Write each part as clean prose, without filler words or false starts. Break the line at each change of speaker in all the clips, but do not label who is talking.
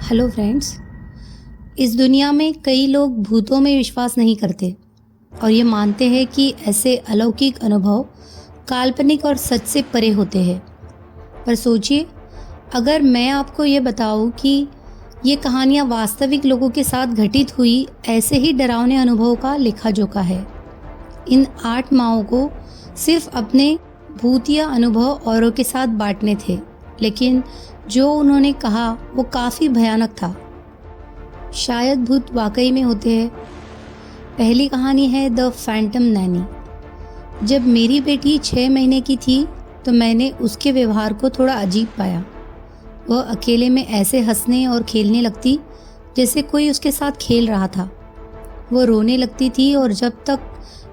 Hello friends. इस दुनिया में कई लोग भूतों में विश्वास नहीं करते और ये मानते हैं कि ऐसे अलौकिक अनुभव काल्पनिक और सच से परे होते हैं। पर सोचिए, अगर मैं आपको ये बताऊं कि ये कहानियां वास्तविक लोगों के साथ घटित हुई ऐसे ही डरावने अनुभवों का लेखा जोखा है। इन 8 माओं को सिर्फ अपने भूतिया अनुभव औरों के साथ बांटने थे, लेकिन जो उन्होंने कहा वो काफ़ी भयानक था। शायद भूत वाकई में होते हैं। पहली कहानी है द फैंटम नैनी। जब मेरी बेटी 6 महीने की थी तो मैंने उसके व्यवहार को थोड़ा अजीब पाया। वह अकेले में ऐसे हंसने और खेलने लगती जैसे कोई उसके साथ खेल रहा था। वो रोने लगती थी और जब तक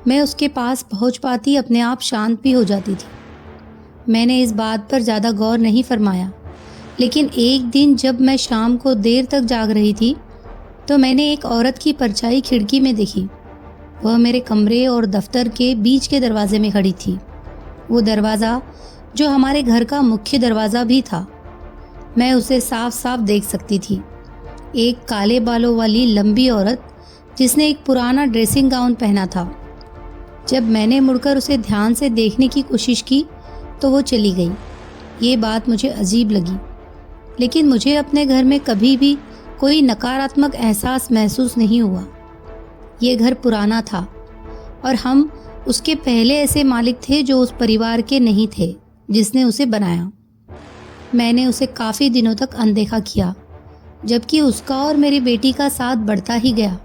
मैं उसके पास पहुंच पाती अपने आप शांत भी हो जाती थी। मैंने इस बात पर ज़्यादा गौर नहीं फरमाया, लेकिन एक दिन जब मैं शाम को देर तक जाग रही थी तो मैंने एक औरत की परछाई खिड़की में देखी। वह मेरे कमरे और दफ्तर के बीच के दरवाजे में खड़ी थी। वो दरवाज़ा जो हमारे घर का मुख्य दरवाज़ा भी था, मैं उसे साफ साफ देख सकती थी। एक काले बालों वाली लंबी औरत जिसने एक पुराना ड्रेसिंग गाउन पहना था। जब मैंने मुड़कर उसे ध्यान से देखने की कोशिश की तो वो चली गई। ये बात मुझे अजीब लगी, लेकिन मुझे अपने घर में कभी भी कोई नकारात्मक एहसास महसूस नहीं हुआ। ये घर पुराना था और हम उसके पहले ऐसे मालिक थे जो उस परिवार के नहीं थे जिसने उसे बनाया। मैंने उसे काफ़ी दिनों तक अनदेखा किया, जबकि उसका और मेरी बेटी का साथ बढ़ता ही गया।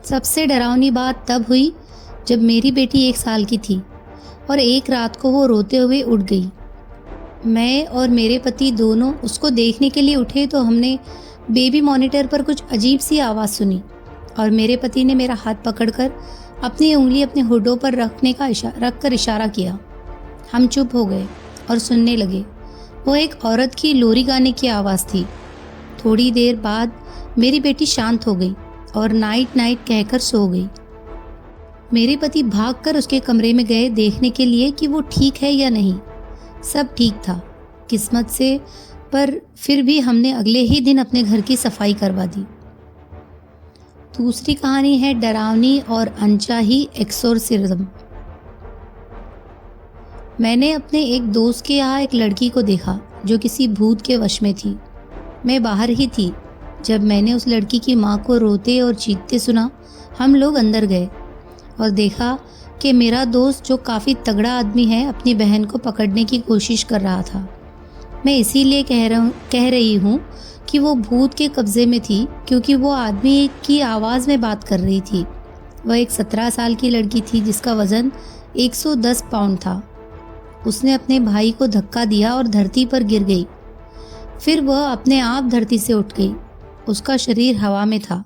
सबसे डरावनी बात तब हुई जब मेरी बेटी 1 साल की थी और एक रात को वो रोते हुए उठ गई। मैं और मेरे पति दोनों उसको देखने के लिए उठे तो हमने बेबी मॉनिटर पर कुछ अजीब सी आवाज़ सुनी और मेरे पति ने मेरा हाथ पकड़कर अपनी उंगली अपने होठों पर रखकर इशारा किया। हम चुप हो गए और सुनने लगे। वो एक औरत की लोरी गाने की आवाज़ थी। थोड़ी देर बाद मेरी बेटी शांत हो गई और नाइट नाइट कहकर सो गई। मेरे पति भागकर उसके कमरे में गए देखने के लिए कि वो ठीक है या नहीं। सब ठीक था किस्मत से, पर फिर भी हमने अगले ही दिन अपने घर की सफाई करवा दी। दूसरी कहानी है डरावनी और अनचाही एक्सोर्सिज्म। मैंने अपने एक दोस्त के यहाँ एक लड़की को देखा जो किसी भूत के वश में थी। मैं बाहर ही थी जब मैंने उस लड़की की माँ को रोते और चीखते सुना। हम लोग अंदर गए और देखा कि मेरा दोस्त, जो काफ़ी तगड़ा आदमी है, अपनी बहन को पकड़ने की कोशिश कर रहा था। मैं इसीलिए कह रही हूँ कि वो भूत के कब्ज़े में थी, क्योंकि वो आदमी की आवाज़ में बात कर रही थी। वह एक 17 साल की लड़की थी जिसका वज़न 110 पाउंड था। उसने अपने भाई को धक्का दिया और धरती पर गिर गई। फिर वह अपने आप धरती से उठ गई। उसका शरीर हवा में था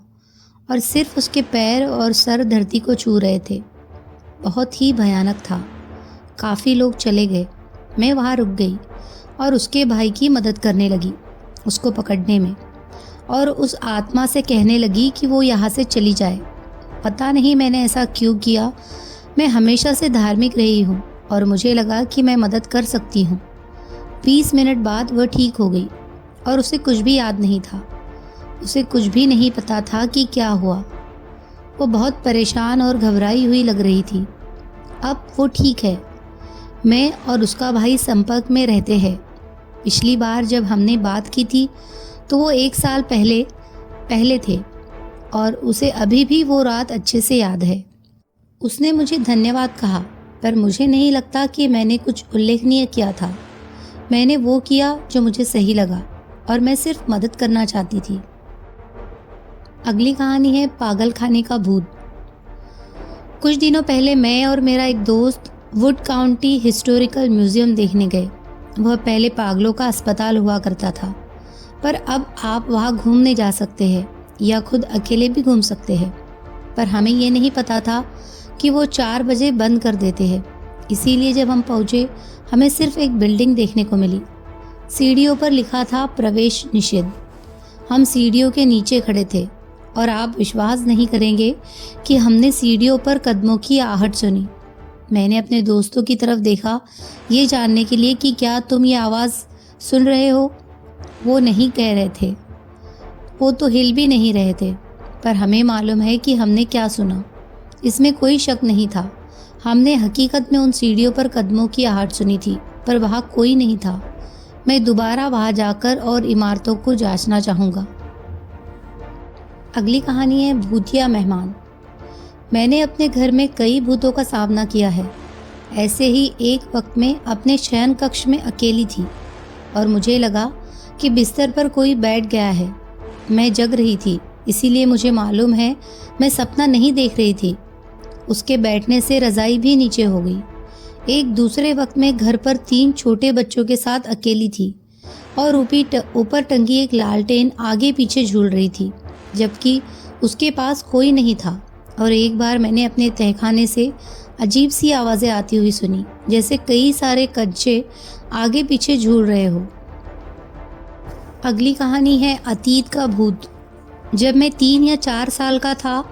और सिर्फ उसके पैर और सर धरती को छू रहे थे। बहुत ही भयानक था। काफ़ी लोग चले गए। मैं वहाँ रुक गई और उसके भाई की मदद करने लगी, उसको पकड़ने में, और उस आत्मा से कहने लगी कि वो यहाँ से चली जाए। पता नहीं मैंने ऐसा क्यों किया। मैं हमेशा से धार्मिक रही हूँ और मुझे लगा कि मैं मदद कर सकती हूँ। 20 मिनट बाद वह ठीक हो गई और उसे कुछ भी याद नहीं था। उसे कुछ भी नहीं पता था कि क्या हुआ। वो बहुत परेशान और घबराई हुई लग रही थी। अब वो ठीक है। मैं और उसका भाई संपर्क में रहते हैं। पिछली बार जब हमने बात की थी तो वो 1 साल पहले थे और उसे अभी भी वो रात अच्छे से याद है। उसने मुझे धन्यवाद कहा, पर मुझे नहीं लगता कि मैंने कुछ उल्लेखनीय किया था। मैंने वो किया जो मुझे सही लगा और मैं सिर्फ मदद करना चाहती थी। अगली कहानी है पागल खाने का भूत। कुछ दिनों पहले मैं और मेरा एक दोस्त वुड काउंटी हिस्टोरिकल म्यूजियम देखने गए। वह पहले पागलों का अस्पताल हुआ करता था, पर अब आप वहाँ घूमने जा सकते हैं या खुद अकेले भी घूम सकते हैं। पर हमें ये नहीं पता था कि वो 4 बजे बंद कर देते हैं। इसीलिए जब हम पहुँचे हमें सिर्फ एक बिल्डिंग देखने को मिली। सीढ़ियों पर लिखा था प्रवेश निषेध। हम सीढ़ियों के नीचे खड़े थे और आप विश्वास नहीं करेंगे कि हमने सीढ़ियों पर कदमों की आहट सुनी। मैंने अपने दोस्तों की तरफ देखा, ये जानने के लिए कि क्या तुम ये आवाज़ सुन रहे हो। वो नहीं कह रहे थे। वो तो हिल भी नहीं रहे थे, पर हमें मालूम है कि हमने क्या सुना। इसमें कोई शक नहीं था। हमने हकीकत में उन सीढ़ियों पर कदमों की आहट सुनी थी, पर वहाँ कोई नहीं था। मैं दोबारा वहाँ जाकर और इमारतों को जांचना चाहूँगा। अगली कहानी है भूतिया मेहमान। मैंने अपने घर में कई भूतों का सामना किया है। ऐसे ही एक वक्त में अपने शयन कक्ष में अकेली थी और मुझे लगा कि बिस्तर पर कोई बैठ गया है। मैं जग रही थी, इसीलिए मुझे मालूम है मैं सपना नहीं देख रही थी। उसके बैठने से रज़ाई भी नीचे हो गई। एक दूसरे वक्त में घर पर 3 छोटे बच्चों के साथ अकेली थी और ऊपर टंगी एक लालटेन आगे पीछे झूल रही थी, जबकि उसके पास कोई नहीं था। और एक बार मैंने अपने तहखाने से अजीब सी आवाज़ें आती हुई सुनी, जैसे कई सारे कच्चे आगे पीछे झूल रहे हो। अगली कहानी है अतीत का भूत। जब मैं 3 या 4 साल का था,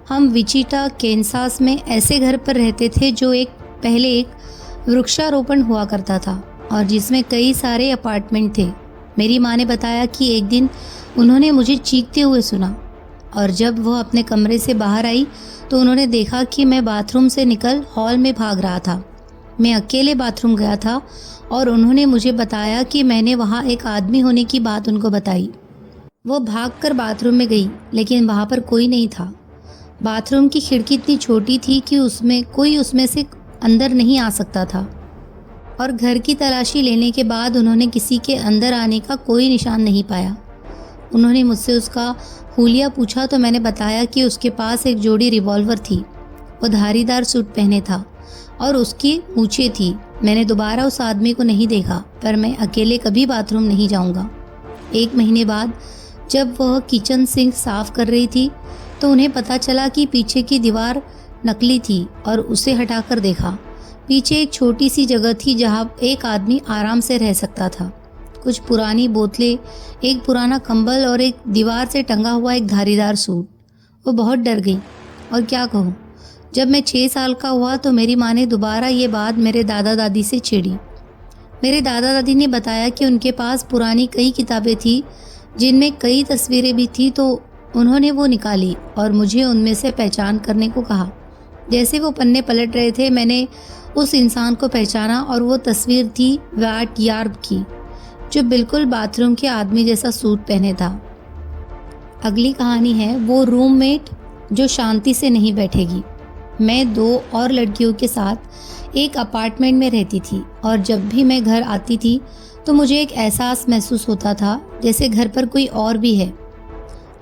हम विचिटा कैंसास में ऐसे घर पर रहते थे जो पहले एक वृक्षारोपण हुआ करता था और जिसमें कई सारे अपार्टमेंट थे। मेरी माँ ने बताया कि एक दिन उन्होंने मुझे चीखते हुए सुना और जब वह अपने कमरे से बाहर आई तो उन्होंने देखा कि मैं बाथरूम से निकल हॉल में भाग रहा था। मैं अकेले बाथरूम गया था और उन्होंने मुझे बताया कि मैंने वहाँ एक आदमी होने की बात उनको बताई। वो भागकर बाथरूम में गई, लेकिन वहाँ पर कोई नहीं था। बाथरूम की खिड़की इतनी छोटी थी कि उसमें से अंदर नहीं आ सकता था और घर की तलाशी लेने के बाद उन्होंने किसी के अंदर आने का कोई निशान नहीं पाया। उन्होंने मुझसे उसका हुलिया पूछा तो मैंने बताया कि उसके पास एक जोड़ी रिवॉल्वर थी। वो धारीदार सूट पहने था और उसकी मूछें थी। मैंने दोबारा उस आदमी को नहीं देखा, पर मैं अकेले कभी बाथरूम नहीं जाऊंगा। 1 महीने बाद जब वह किचन सिंक साफ कर रही थी तो उन्हें पता चला कि पीछे की दीवार नकली थी और उसे हटाकर देखा। पीछे एक छोटी सी जगह थी जहाँ एक आदमी आराम से रह सकता था। कुछ पुरानी बोतलें, एक पुराना कंबल और एक दीवार से टंगा हुआ एक धारीदार सूट। वो बहुत डर गई और क्या कहूँ। जब मैं 6 साल का हुआ तो मेरी माँ ने दोबारा ये बात मेरे दादा दादी से छेड़ी। मेरे दादा दादी ने बताया कि उनके पास पुरानी कई किताबें थी जिनमें कई तस्वीरें भी थी, तो उन्होंने वो निकाली और मुझे उनमें से पहचान करने को कहा। जैसे वो पन्ने पलट रहे थे, मैंने उस इंसान को पहचाना और वो तस्वीर थी वाट यार्ब की, जो बिल्कुल बाथरूम के आदमी जैसा सूट पहने था। अगली कहानी है वो रूममेट जो शांति से नहीं बैठेगी। मैं 2 और लड़कियों के साथ एक अपार्टमेंट में रहती थी और जब भी मैं घर आती थी तो मुझे एक एहसास महसूस होता था जैसे घर पर कोई और भी है।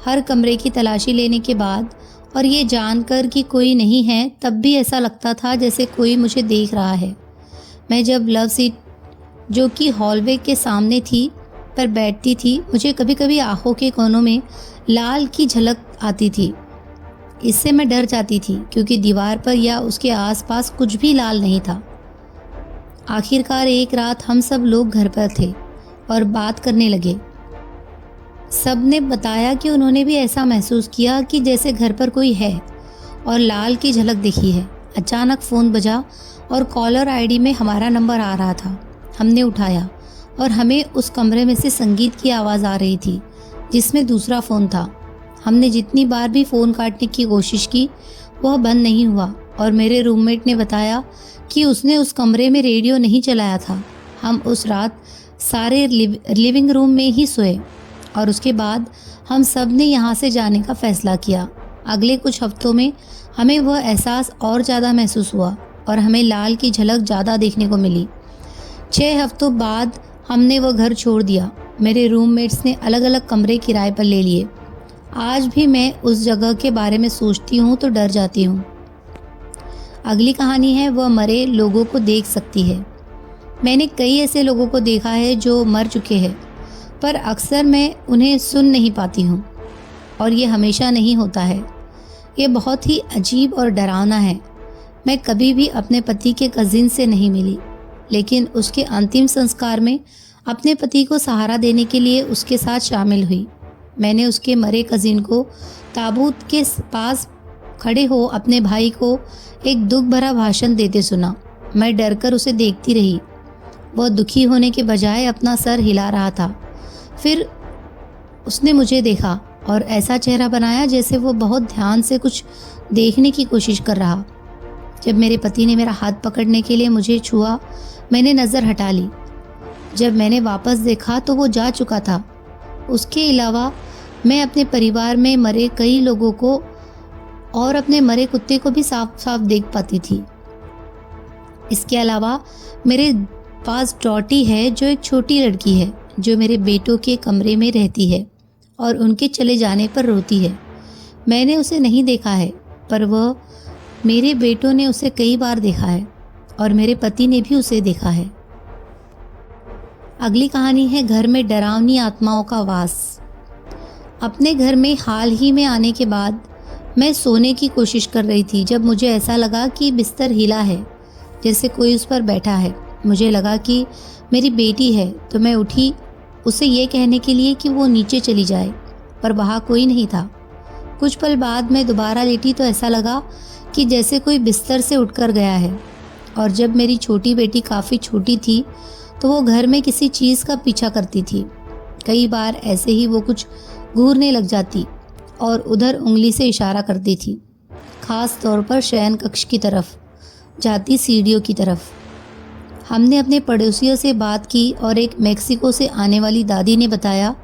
हर कमरे की तलाशी लेने के बाद और ये जानकर कि कोई नहीं है, तब भी ऐसा लगता था जैसे कोई मुझे देख रहा है। मैं जब लव सीट जो कि हॉलवे के सामने थी पर बैठती थी, मुझे कभी कभी आंखों के कोनों में लाल की झलक आती थी। इससे मैं डर जाती थी क्योंकि दीवार पर या उसके आसपास कुछ भी लाल नहीं था। आखिरकार एक रात हम सब लोग घर पर थे और बात करने लगे। सब ने बताया कि उन्होंने भी ऐसा महसूस किया कि जैसे घर पर कोई है और लाल की झलक दिखी है। अचानक फ़ोन बजा और कॉलर आईडी में हमारा नंबर आ रहा था। हमने उठाया और हमें उस कमरे में से संगीत की आवाज़ आ रही थी जिसमें दूसरा फ़ोन था। हमने जितनी बार भी फ़ोन काटने की कोशिश की, वह बंद नहीं हुआ और मेरे रूममेट ने बताया कि उसने उस कमरे में रेडियो नहीं चलाया था। हम उस रात सारे लिविंग रूम में ही सोए और उसके बाद हम सब ने यहाँ से जाने का फ़ैसला किया। अगले कुछ हफ्तों में हमें वह एहसास और ज़्यादा महसूस हुआ और हमें लाल की झलक ज़्यादा देखने को मिली। 6 हफ्तों बाद हमने वह घर छोड़ दिया। मेरे रूममेट्स ने अलग अलग कमरे किराए पर ले लिए। आज भी मैं उस जगह के बारे में सोचती हूँ तो डर जाती हूँ। अगली कहानी है वह मरे लोगों को देख सकती है। मैंने कई ऐसे लोगों को देखा है जो मर चुके हैं, पर अक्सर मैं उन्हें सुन नहीं पाती हूँ और ये हमेशा नहीं होता है। ये बहुत ही अजीब और डरावना है। मैं कभी भी अपने पति के कज़िन से नहीं मिली, लेकिन उसके अंतिम संस्कार में अपने पति को सहारा देने के लिए उसके साथ शामिल हुई। मैंने उसके मरे कज़िन को ताबूत के पास खड़े हो अपने भाई को एक दुख भरा भाषण देते सुना। मैं डरकर उसे देखती रही। वह दुखी होने के बजाय अपना सर हिला रहा था। फिर उसने मुझे देखा और ऐसा चेहरा बनाया जैसे वो बहुत ध्यान से कुछ देखने की कोशिश कर रहा। जब मेरे पति ने मेरा हाथ पकड़ने के लिए मुझे छुआ, मैंने नज़र हटा ली। जब मैंने वापस देखा तो वो जा चुका था। उसके अलावा मैं अपने परिवार में मरे कई लोगों को और अपने मरे कुत्ते को भी साफ साफ देख पाती थी। इसके अलावा मेरे पास डॉटी है, जो एक छोटी लड़की है, जो मेरे बेटों के कमरे में रहती है और उनके चले जाने पर रोती है। मैंने उसे नहीं देखा है, पर वह मेरे बेटों ने उसे कई बार देखा है और मेरे पति ने भी उसे देखा है। अगली कहानी है घर में डरावनी आत्माओं का वास। अपने घर में हाल ही में आने के बाद मैं सोने की कोशिश कर रही थी जब मुझे ऐसा लगा कि बिस्तर हिला है, जैसे कोई उस पर बैठा है। मुझे लगा कि मेरी बेटी है, तो मैं उठी उसे ये कहने के लिए कि वो नीचे चली जाए, पर वहाँ कोई नहीं था। कुछ पल बाद मैं दोबारा लेटी तो ऐसा लगा कि जैसे कोई बिस्तर से उठकर गया है। और जब मेरी छोटी बेटी काफ़ी छोटी थी तो वो घर में किसी चीज़ का पीछा करती थी। कई बार ऐसे ही वो कुछ घूरने लग जाती और उधर उंगली से इशारा करती थी, ख़ास तौर पर शयन कक्ष की तरफ जाती सीढ़ियों की तरफ। हमने अपने पड़ोसियों से बात की और एक मेक्सिको से आने वाली दादी ने बताया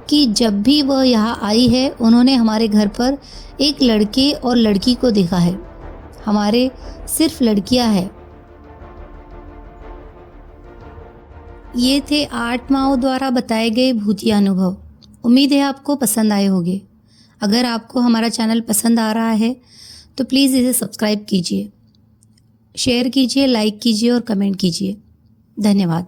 कि जब भी वह यहाँ आई है उन्होंने हमारे घर पर एक लड़के और लड़की को देखा है। हमारे सिर्फ लड़कियाँ हैं। ये थे आत्माओं द्वारा बताए गए भूतिया अनुभव। उम्मीद है आपको पसंद आए होंगे। अगर आपको हमारा चैनल पसंद आ रहा है तो प्लीज़ इसे सब्सक्राइब कीजिए, शेयर कीजिए, लाइक कीजिए और कमेंट कीजिए। धन्यवाद।